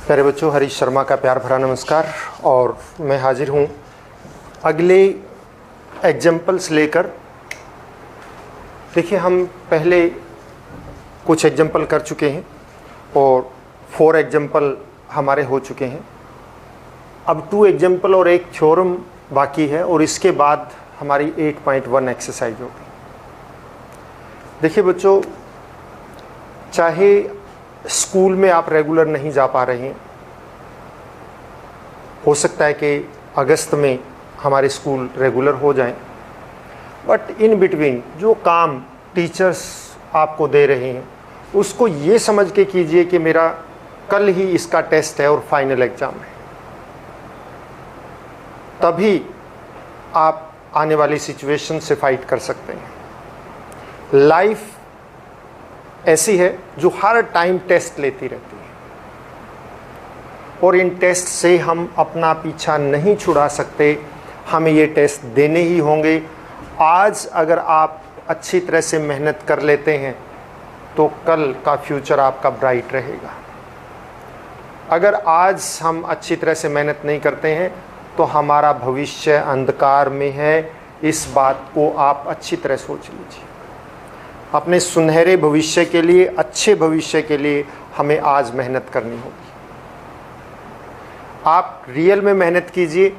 प्यारे बच्चों, हरीश शर्मा का प्यार भरा नमस्कार। और मैं हाजिर हूँ अगले एग्जाम्पल्स लेकर। देखिए, हम पहले कुछ एग्जाम्पल कर चुके हैं और 4 एग्जाम्पल हमारे हो चुके हैं। अब 2 एग्जाम्पल और एक थ्योरम बाकी है और इसके बाद हमारी 8.1 एक्सरसाइज होगी। देखिए बच्चों, चाहे स्कूल में आप रेगुलर नहीं जा पा रहे हैं, हो सकता है कि अगस्त में हमारे स्कूल रेगुलर हो जाएं, बट इन बिटवीन जो काम टीचर्स आपको दे रहे हैं उसको ये समझ के कीजिए कि मेरा कल ही इसका टेस्ट है और फाइनल एग्ज़ाम है। तभी आप आने वाली सिचुएशन से फाइट कर सकते हैं। लाइफ ऐसी है जो हर टाइम टेस्ट लेती रहती है और इन टेस्ट से हम अपना पीछा नहीं छुड़ा सकते। हमें ये टेस्ट देने ही होंगे। आज अगर आप अच्छी तरह से मेहनत कर लेते हैं तो कल का फ्यूचर आपका ब्राइट रहेगा। अगर आज हम अच्छी तरह से मेहनत नहीं करते हैं तो हमारा भविष्य अंधकार में है। इस बात को आप अच्छी तरह सोच लीजिए। अपने सुनहरे भविष्य के लिए, अच्छे भविष्य के लिए हमें आज मेहनत करनी होगी। आप रियल में मेहनत कीजिए।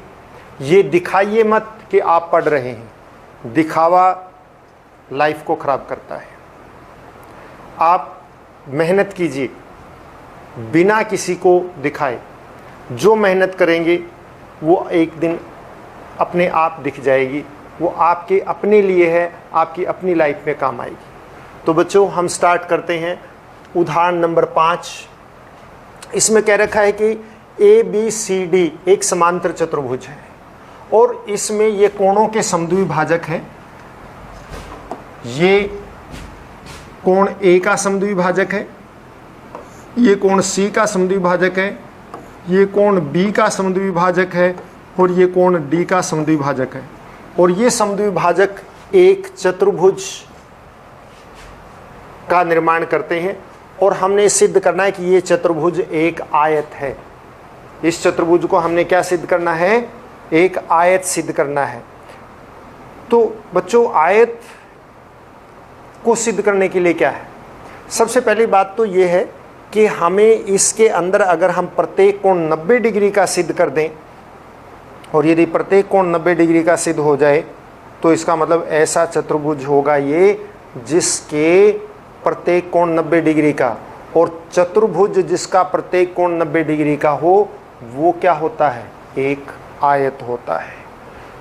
ये दिखाइए मत कि आप पढ़ रहे हैं। दिखावा लाइफ को ख़राब करता है। आप मेहनत कीजिए बिना किसी को दिखाए। जो मेहनत करेंगे वो एक दिन अपने आप दिख जाएगी। वो आपके अपने लिए है, आपकी अपनी लाइफ में काम आएगी। तो बच्चों, हम स्टार्ट करते हैं। उदाहरण नंबर 5। इसमें कह रखा है कि ABCD एक समांतर चतुर्भुज है और इसमें ये कोणों के समद्विभाजक हैं। ये कोण A का समद्विभाजक है, ये कोण C का समद्विभाजक है, ये कोण B का समद्विभाजक है और ये कोण D का समद्विभाजक है। और ये समद्विभाजक एक चतुर्भुज का निर्माण करते हैं और हमने सिद्ध करना है कि ये चतुर्भुज एक आयत है। इस चतुर्भुज को हमने क्या सिद्ध करना है? एक आयत सिद्ध करना है। तो बच्चों, आयत को सिद्ध करने के लिए क्या है? सबसे पहली बात तो ये है कि हमें इसके अंदर अगर हम प्रत्येक कोण 90 डिग्री का सिद्ध कर दें और यदि प्रत्येक कोण 90 डिग्री का सिद्ध हो जाए तो इसका मतलब ऐसा चतुर्भुज होगा ये जिसके प्रत्येक कोण 90 डिग्री का, और चतुर्भुज जिसका प्रत्येक कोण 90 डिग्री का हो वो क्या होता है? एक आयत होता है।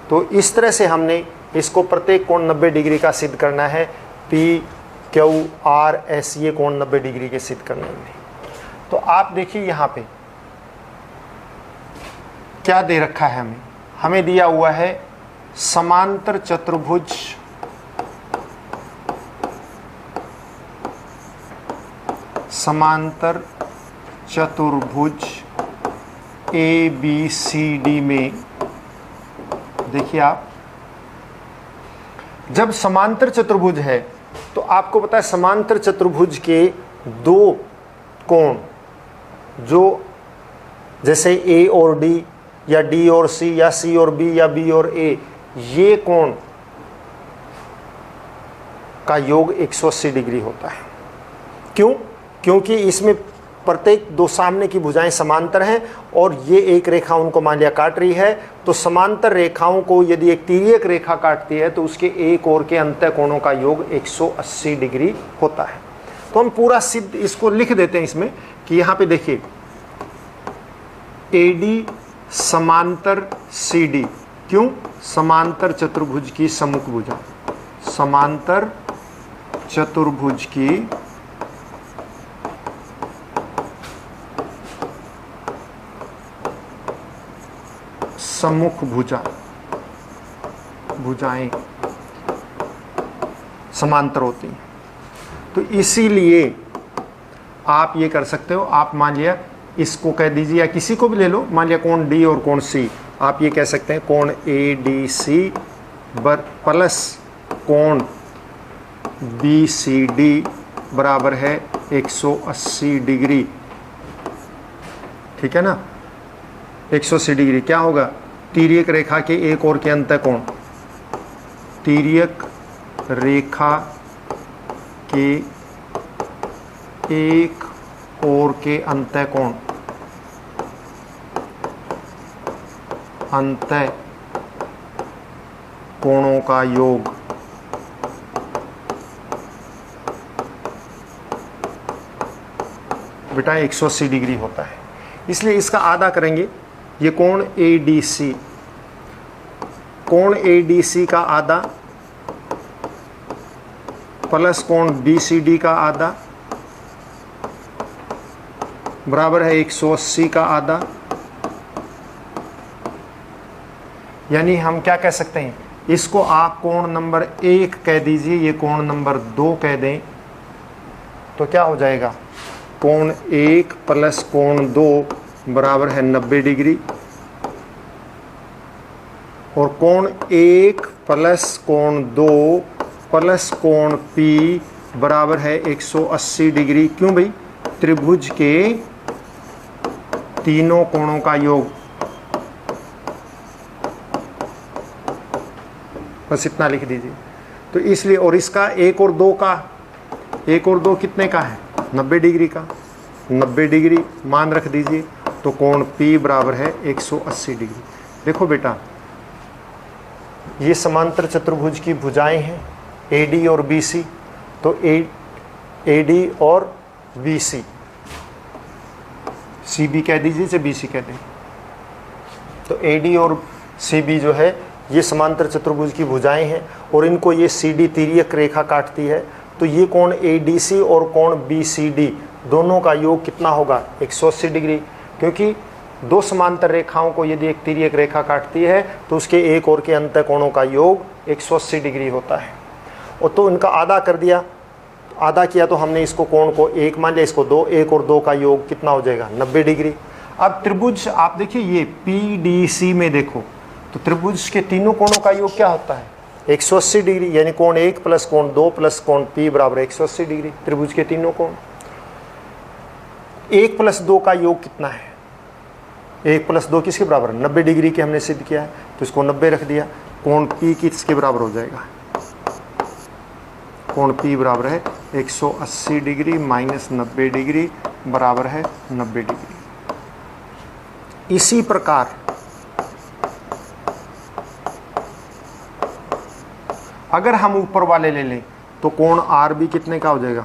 तो इस तरह से हमने इसको प्रत्येक कोण 90 डिग्री का सिद्ध करना है। PQRS ये कोण 90 डिग्री के सिद्ध करने में। तो आप देखिए यहाँ पे क्या दे रखा है हमें दिया हुआ है समांतर चतुर्भुज ABCD में। देखिए, आप जब समांतर चतुर्भुज है तो आपको पता है समांतर चतुर्भुज के 2 कोण, जो जैसे A और D या D और C या C और B या B और A, ये कोण का योग 180 डिग्री होता है। क्यों? क्योंकि इसमें प्रत्येक 2 सामने की भुजाएं समांतर हैं और ये एक रेखा उनको मान लिया काट रही है। तो समांतर रेखाओं को यदि एक तिर्यक रेखा काटती है तो उसके एक ओर के अंतः कोणों का योग 180 डिग्री होता है। तो हम पूरा सिद्ध इसको लिख देते हैं इसमें कि यहाँ पे देखिए AD समांतर CD। क्यों? समांतर चतुर्भुज की सम्मुख भुजा, समांतर चतुर्भुज की सम्मुख भुजाएं समांतर होती हैं। तो इसीलिए आप ये कर सकते हो। आप मान लिया इसको कह दीजिए या किसी को भी ले लो, मान लिया कोण D और कोण C, आप ये कह सकते हैं कोण ADC प्लस कोण BCD बराबर है 180 डिग्री। ठीक है ना। 180 डिग्री क्या होगा, तिर्यक रेखा के एक ओर के अंतः कोण, तिर्यक रेखा के एक ओर के अंतः कोण, अंतः कोणों का योग बेटा 180 डिग्री होता है। इसलिए इसका आधा करेंगे, ये कोण ADC, कोण ADC का आधा प्लस कोण BCD का आधा बराबर है 180 का आधा। यानी हम क्या कह सकते हैं, इसको आप कोण नंबर 1 कह दीजिए, ये कोण नंबर 2 कह दें, तो क्या हो जाएगा, कोण 1 प्लस कोण 2 बराबर है 90 डिग्री, और कोण 1 प्लस कोण 2 प्लस कोण P बराबर है 180 डिग्री। क्यों भाई, त्रिभुज के तीनों कोणों का योग, बस इतना लिख दीजिए। तो इसलिए, और इसका 1 और 2 का, 1 और 2 कितने का है, 90 डिग्री का, 90 डिग्री मान रख दीजिए, तो कोण P बराबर है 180 डिग्री। देखो बेटा, ये समांतर चतुर्भुज की भुजाएं हैं AD और BC, तो AD और BC, CB कह दीजिए चाहे BC कह दें, तो AD और CB जो है ये समांतर चतुर्भुज की भुजाएं हैं, और इनको ये CD तिर्यक रेखा काटती है। तो ये कोण ADC और कोण BCD दोनों का योग कितना होगा, 180 डिग्री, क्योंकि दो समांतर रेखाओं को यदि एक तिर्यक रेखा काटती है तो उसके एक और के अंतः कोणों का योग 180 डिग्री होता है। और तो इनका आधा कर दिया, आधा किया तो हमने इसको कोण को 1 मान लिया, इसको 2, 1 और 2 का योग कितना हो जाएगा, 90 डिग्री। अब त्रिभुज आप देखिए, ये PDC में देखो तो त्रिभुज के तीनों कोणों का योग क्या होता है, 180 डिग्री, यानी कोण 1 प्लस कोण 2 प्लस कोण P बराबर 180 डिग्री। त्रिभुज के तीनों कोण, 1 प्लस 2 का योग कितना है, 1 प्लस 2 किसके बराबर, 90 डिग्री के हमने सिद्ध किया है, तो इसको 90 रख दिया। कोण P किसके बराबर हो जाएगा, कोण P बराबर है 180 डिग्री माइनस 90 डिग्री बराबर है 90 डिग्री। इसी प्रकार अगर हम ऊपर वाले ले लें तो कोण R भी कितने का हो जाएगा,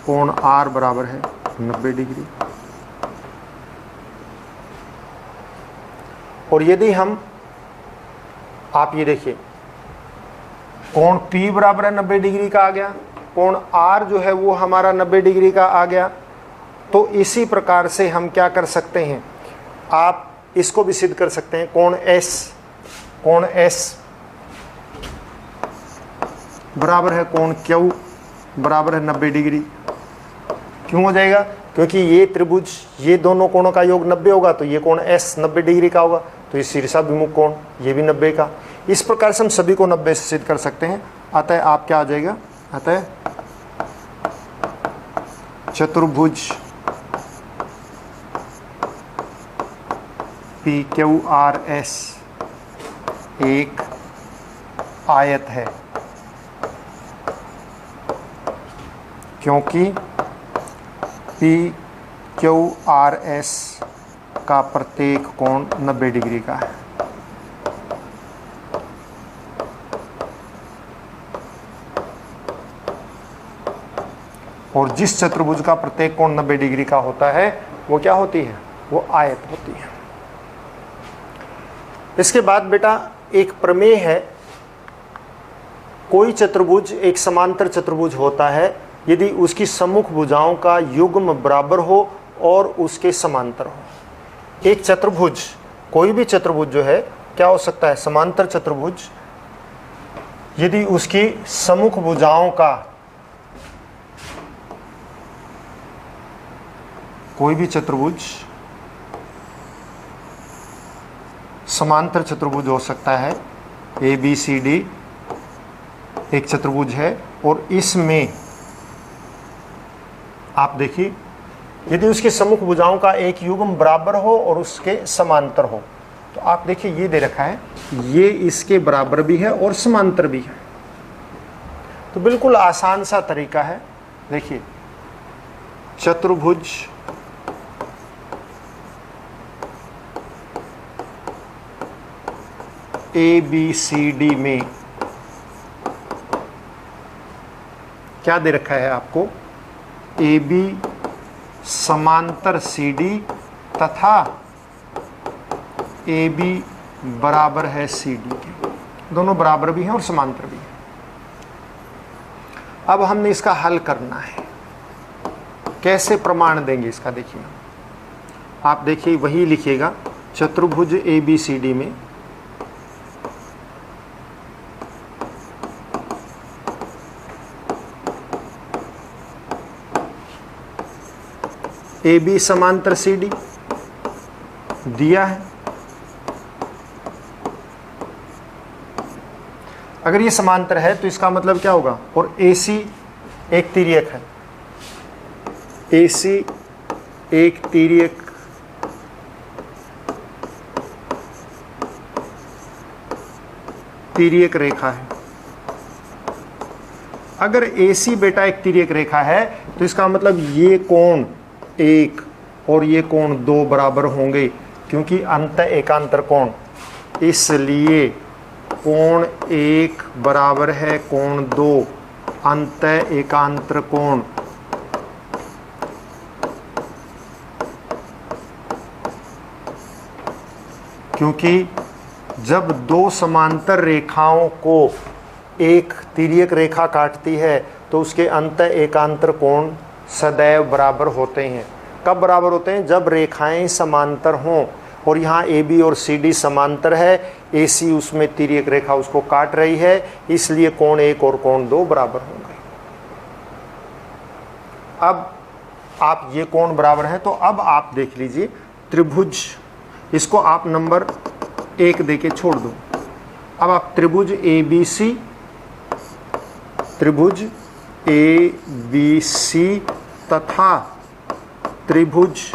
कोण R बराबर है 90 डिग्री। और यदि हम, आप ये देखिए, कोण P बराबर है 90 डिग्री का आ गया, कोण R जो है वो हमारा 90 डिग्री का आ गया। तो इसी प्रकार से हम क्या कर सकते हैं, आप इसको भी सिद्ध कर सकते हैं, कोण S बराबर है कोण Q बराबर है 90 डिग्री। क्यों हो जाएगा, क्योंकि ये त्रिभुज, ये दोनों कोणों का योग 90 होगा, तो ये कोण S 90 डिग्री का होगा, तो ये शीर्षाभिमुख कोण ये भी 90 का। इस प्रकार से हम सभी को 90 से सिद्ध कर सकते हैं। अतः आप क्या आ जाएगा, अतः चतुर्भुज PQRS एक आयत है, क्योंकि PQRS का प्रत्येक कोण 90 डिग्री का है। और जिस चतुर्भुज का प्रत्येक कोण 90 डिग्री का होता है वो क्या होती है, वो आयत होती है। इसके बाद बेटा एक प्रमेय है, कोई चतुर्भुज एक समांतर चतुर्भुज होता है यदि उसकी सम्मुख भुजाओं का युग्म बराबर हो और उसके समांतर हो। एक चतुर्भुज, कोई भी चतुर्भुज जो है क्या हो सकता है, समांतर चतुर्भुज, यदि उसकी सम्मुख भुजाओं का, कोई भी चतुर्भुज समांतर चतुर्भुज हो सकता है। ABCD एक चतुर्भुज है और इसमें आप देखिए यदि उसके सम्मुख भुजाओं का एक युग्म बराबर हो और उसके समांतर हो, तो आप देखिए ये दे रखा है, ये इसके बराबर भी है और समांतर भी है। तो बिल्कुल आसान सा तरीका है। देखिए चतुर्भुज ABCD में क्या दे रखा है आपको, AB समांतर CD तथा AB बराबर है CD के, दोनों बराबर भी हैं और समांतर भी हैं। अब हमने इसका हल करना है, कैसे प्रमाण देंगे इसका, देखिए आप देखिए वही लिखिएगा, चतुर्भुज ABCD में AB समांतर CD दिया है। अगर ये समांतर है तो इसका मतलब क्या होगा, और AC एक तिर्यक है, AC एक तिर्यक रेखा है। अगर AC बेटा एक तिर्यक रेखा है तो इसका मतलब ये कोण 1 और ये कोण 2 बराबर होंगे, क्योंकि अंत एकांतर कोण, इसलिए कोण 1 बराबर है कोण 2 अंत एकांतर कोण। क्योंकि जब दो समांतर रेखाओं को एक तिर्यक रेखा काटती है तो उसके अंत एकांतर कोण सदैव बराबर होते हैं। कब बराबर होते हैं, जब रेखाएं समांतर हों, और यहाँ AB और CD समांतर है, AC उसमें तिर्यक रेखा उसको काट रही है, इसलिए कोण 1 और कोण 2 बराबर होंगे। अब आप ये कोण बराबर है, तो अब आप देख लीजिए त्रिभुज, इसको आप नंबर 1 देके छोड़ दो। अब आप त्रिभुज ABC तथा त्रिभुज,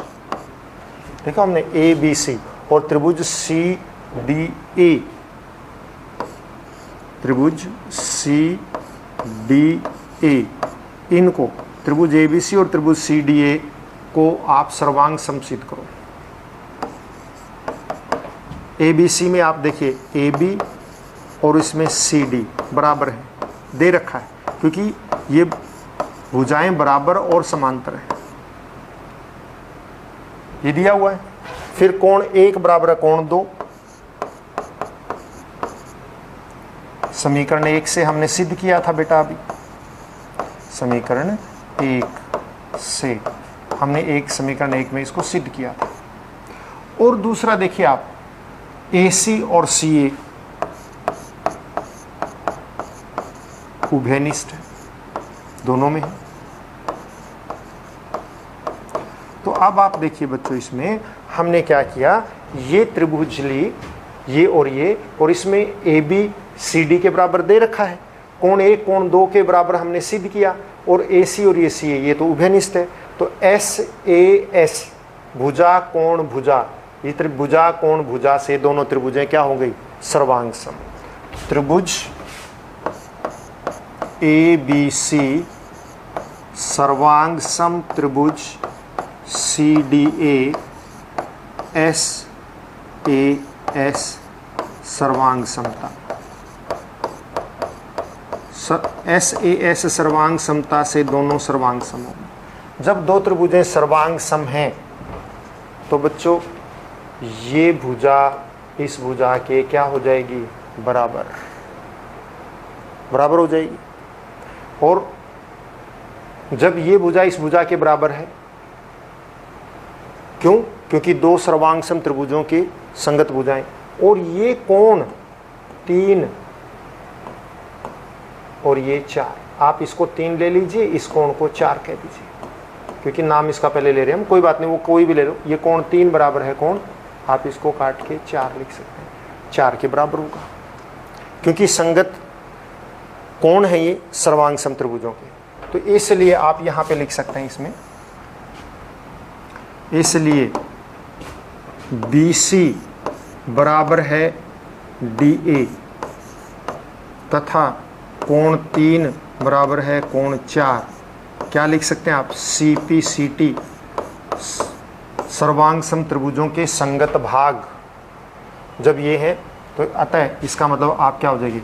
देखो हमने ABC और त्रिभुज CDA, त्रिभुज CDA, इनको त्रिभुज ABC और त्रिभुज CDA को आप सर्वांग समसिद्ध करो। ABC में आप देखिए AB और इसमें CD बराबर है, दे रखा है, क्योंकि ये भुजाएं बराबर और समांतर हैं, ये दिया हुआ है। फिर कोण 1 बराबर है कोण 2, समीकरण 1 से हमने सिद्ध किया था बेटा, अभी समीकरण 1 से हमने समीकरण 1 में इसको सिद्ध किया था। और दूसरा देखिए आप AC और CA उभयनिष्ठ है, दोनों में है। तो अब आप देखिए बच्चों, इसमें हमने क्या किया, ये त्रिभुज ली, ये, और इसमें AB CD के बराबर दे रखा है, कोण 1 कोण 2 के बराबर हमने सिद्ध किया, और AC और ये CA ये तो उभयनिष्ठ है। तो SAS भुजा कोण भुजा, ये त्रिभुजा कोण भुजा से दोनों त्रिभुजें क्या हो गई, सर्वांग सम। त्रिभुज ABC सर्वांग सम त्रिभुज CDA SAS सर्वांग समता, SAS सर्वांग समता से दोनों सर्वांग सम होंगे। जब दो त्रिभुजें सर्वांग सम हैं तो बच्चों ये भुजा इस भुजा के क्या हो जाएगी, बराबर हो जाएगी। और जब ये भुजा इस भुजा के बराबर है, क्यों, क्योंकि दो सर्वांग सम त्रिभुजों की संगत भुजाएं, और ये कोण 3 और ये 4, आप इसको 3 ले लीजिए, इस कोण को 4 कह दीजिए, क्योंकि नाम इसका पहले ले रहे हैं हम, कोई बात नहीं, वो कोई भी ले लो। ये कोण 3 बराबर है कोण, आप इसको काट के 4 लिख सकते हैं, 4 के बराबर होगा, क्योंकि संगत कोण है ये सर्वांग सम त्रिभुजों के। तो इसलिए आप यहाँ पे लिख सकते हैं इसमें इसलिए BC बराबर है DA तथा कोण 3 बराबर है कोण 4। क्या लिख सकते हैं आप? CPCT सर्वांग सम त्रिभुजों के संगत भाग जब ये है तो अतः इसका मतलब आप क्या हो जाएगी?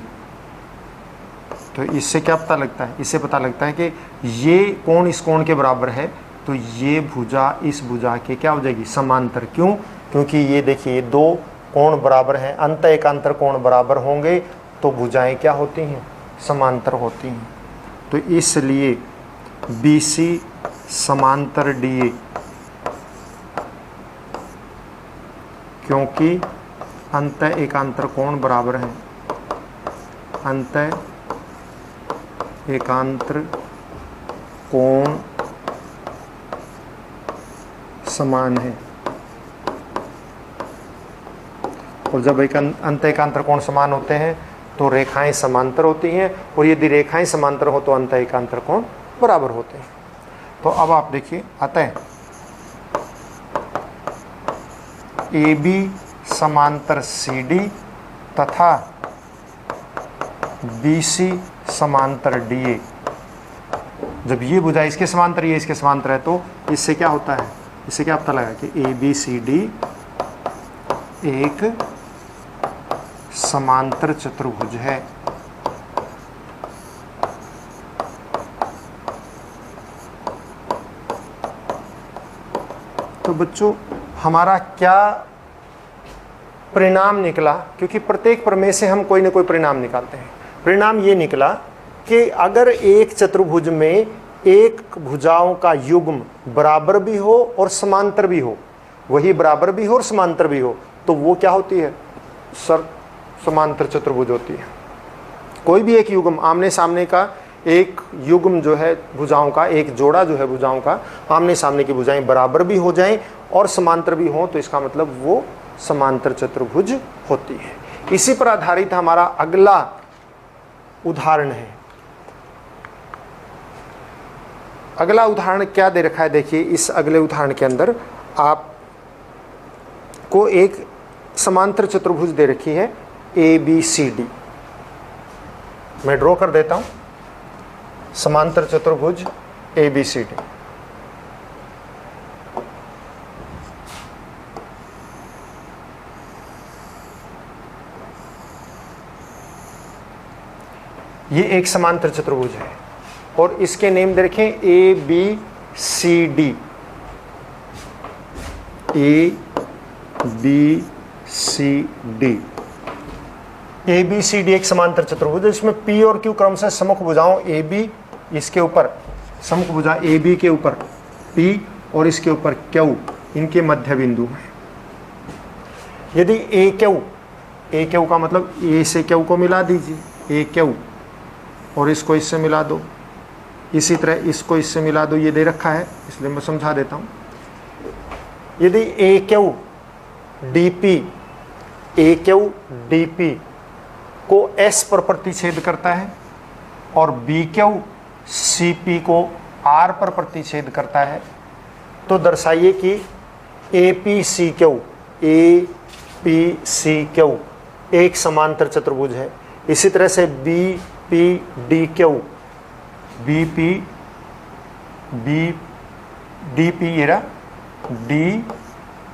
तो इससे क्या पता लगता है? इससे पता लगता है कि ये कोण इस कोण के बराबर है तो ये भुजा इस भुजा के क्या हो जाएगी? समांतर। क्यों? क्योंकि ये देखिए दो कोण बराबर हैं, अंत एकांतर कोण बराबर होंगे तो भुजाएं क्या होती हैं? समांतर होती हैं। तो इसलिए BC समांतर DA, क्योंकि अंत एकांतर कोण बराबर हैं, अंत एकांतर कोण समान है। और जब अंत एकांतर कोण समान होते हैं तो रेखाएं समांतर होती हैं, और यदि रेखाएं समांतर हो तो अंत एकांतर कोण बराबर होते हैं। तो अब आप देखिए, अतः AB समांतर CD तथा BC समांतर DA, जब ये भुजा इसके समांतर ये इसके समांतर है तो इससे क्या होता है? इससे क्या पता लगा कि ABCD एक समांतर चतुर्भुज है। तो बच्चों हमारा क्या परिणाम निकला? क्योंकि प्रत्येक प्रमेय से हम कोई ना कोई परिणाम निकालते हैं। परिणाम ये निकला कि अगर एक चतुर्भुज में एक भुजाओं का युग्म बराबर भी हो और समांतर भी हो, वही बराबर भी हो और समांतर भी हो, तो वो क्या होती है? समांतर चतुर्भुज होती है। कोई भी एक युग्म आमने सामने का एक युग्म जो है भुजाओं का, एक जोड़ा जो है भुजाओं का, आमने सामने की भुजाएं बराबर भी हो जाएं और समांतर भी हो तो इसका मतलब वो समांतर चतुर्भुज होती है। इसी पर आधारित हमारा अगला उदाहरण है। अगला उदाहरण क्या दे रखा है? देखिए, इस अगले उदाहरण के अंदर आपको एक समांतर चतुर्भुज दे रखी है ABCD। मैं ड्रॉ कर देता हूं समांतर चतुर्भुज ABCD। ये एक समांतर चतुर्भुज है और इसके नेम दे रखें ABCD। ABCD एक समांतर चतुर्भुज है। इसमें P और Q क्रम से सम्मुख भुजाओं AB, इसके ऊपर सम्मुख भुजा AB के ऊपर P और इसके ऊपर Q, इनके मध्य बिंदु हैं। यदि AQ का मतलब A से Q को मिला दीजिए, AQ, और इसको इससे मिला दो, इसी तरह इसको इससे मिला दो, ये दे रखा है इसलिए मैं समझा देता हूँ। यदि AQ DP को S पर प्रतिच्छेद करता है और BQ CP को R पर प्रतिच्छेद करता है तो दर्शाइए कि APCQ एक समांतर चतुर्भुज है। इसी तरह से BPDQ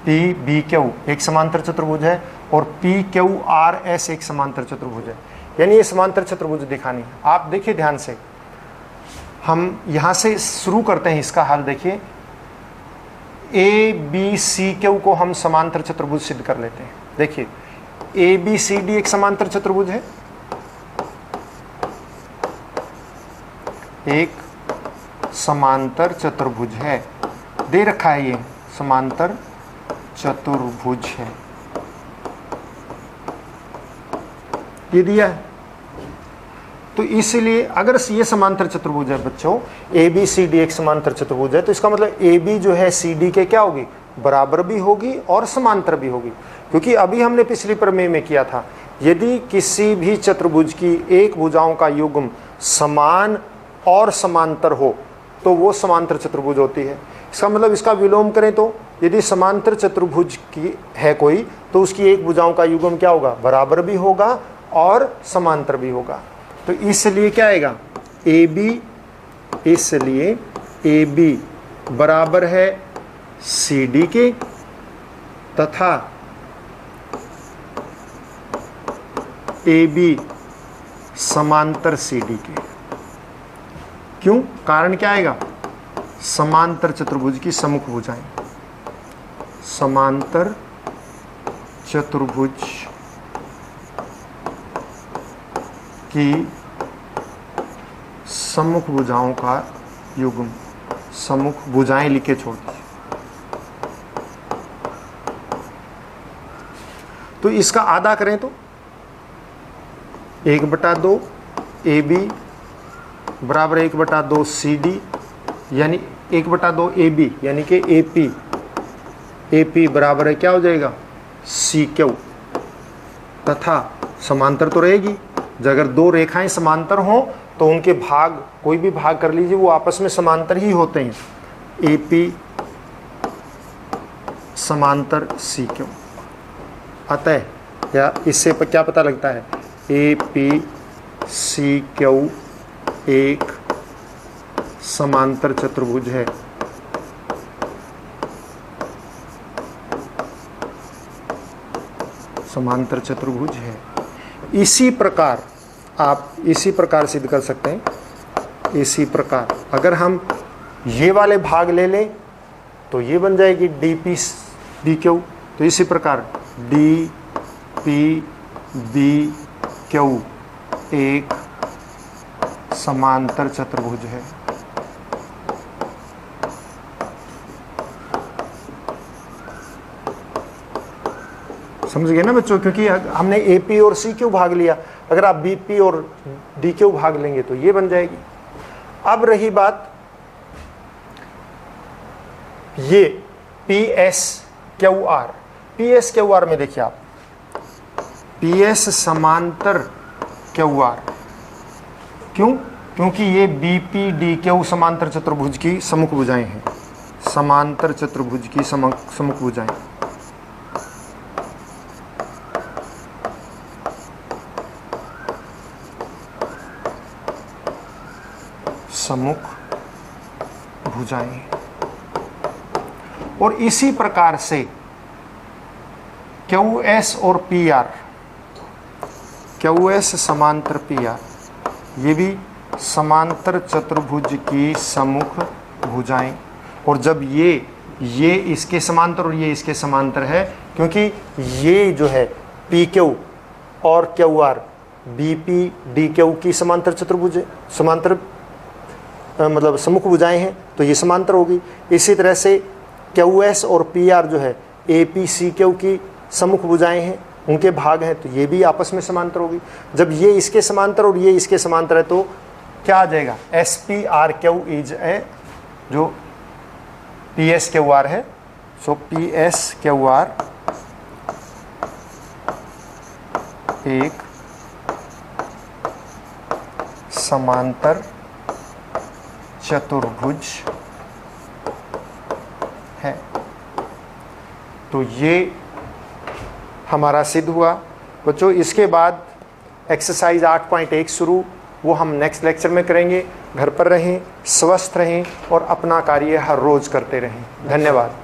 DPBQ एक समांतर चतुर्भुज है और PQRS एक समांतर चतुर्भुज है। यानी ये समांतर चतुर्भुज दिखानी है। आप देखिए ध्यान से, हम यहाँ से शुरू करते हैं इसका हल। देखिए ABCQ को हम समांतर चतुर्भुज सिद्ध कर लेते हैं। देखिए ABCD एक समांतर चतुर्भुज है, एक समांतर चतुर्भुज है, दे रखा है ये समांतर चतुर्भुज है, ये दिया है। तो इसलिए अगर ये समांतर चतुर्भुज है बच्चों, ABCD एक समांतर चतुर्भुज है, तो इसका मतलब AB जो है CD के क्या होगी? बराबर भी होगी और समांतर भी होगी। क्योंकि अभी हमने पिछली प्रमेय में किया था, यदि किसी भी चतुर्भुज की एक भुजाओं का युग्म समान और समांतर हो तो वो समांतर चतुर्भुज होती है। इसका मतलब इसका विलोम करें तो यदि समांतर चतुर्भुज की है कोई तो उसकी एक भुजाओं का युग्म क्या होगा, बराबर भी होगा और समांतर भी होगा। तो इसलिए क्या आएगा, ए बी, इसलिए ए बी बराबर है सी डी के तथा ए बी समांतर सी डी के। क्यों, कारण क्या आएगा, समांतर चतुर्भुज की सम्मुख भुजाएं, समांतर चतुर्भुज की सम्मुख भुजाओं का युग्म, सम्मुख भुजाएं लिखे छोड़ दीजिए। तो इसका आधा करें तो 1/2 ए बी बराबर 1/2 सी डी, यानी 1/2 ए बी यानी कि ए पी बराबर है क्या हो जाएगा, सी क्यू, तथा समांतर तो रहेगी। अगर दो रेखाएं समांतर हों तो उनके भाग, कोई भी भाग कर लीजिए, वो आपस में समांतर ही होते हैं। ए पी समांतर सी क्यू, अतः या इससे क्या पता लगता है, ए पी सी क्यू एक समांतर चतुर्भुज है। समांतर चतुर्भुज है। इसी प्रकार आप इसी प्रकार सिद्ध कर सकते हैं। इसी प्रकार अगर हम ये वाले भाग ले लें तो ये बन जाएगी डी पी डी क्यू। तो इसी प्रकार डी पी बी क्यू एक समांतर चतुर्भुज है। समझ गए ना बच्चों, क्योंकि हमने ए पी और सी क्यू भाग लिया, अगर आप बी पी और डी क्यू भाग लेंगे तो ये बन जाएगी। अब रही बात ये P S Q R, P S Q R में देखिए आप, पी एस समांतर क्यू आर, क्यों, क्योंकि ये बी पी डी क्यू समांतर चतुर्भुज की सम्मुख भुजाएं हैं, समांतर चतुर्भुज की सम्मुख भुजाएं। सम्मुख भुजाएं। और इसी प्रकार से क्यू एस और पी आर, क्यू एस समांतर पी आर, ये भी समांतर चतुर्भुज की सम्मुख भुजाएं। और जब ये इसके समांतर और ये इसके समांतर है, क्योंकि ये जो है पी क्यू और Q R B P D Q की समांतर चतुर्भुज, समांतर मतलब सम्मुख भुजाएं हैं, तो ये समांतर होगी। इसी तरह से क्यू एस और पी आर जो है ए पी सी क्यू की सम्मुख भुजाएं हैं, उनके भाग हैं, तो ये भी आपस में समांतर होगी। जब ये इसके समांतर और ये इसके समांतर है तो क्या आ जाएगा, S P R Q is a, जो पी एस क्यू आर है, सो पी एस क्यू आर एक समांतर चतुर्भुज है। तो ये हमारा सिद्ध हुआ बच्चों। इसके बाद एक्सरसाइज 8.1 शुरू, वो हम नेक्स्ट लेक्चर में करेंगे। घर पर रहें, स्वस्थ रहें और अपना कार्य हर रोज करते रहें। धन्यवाद।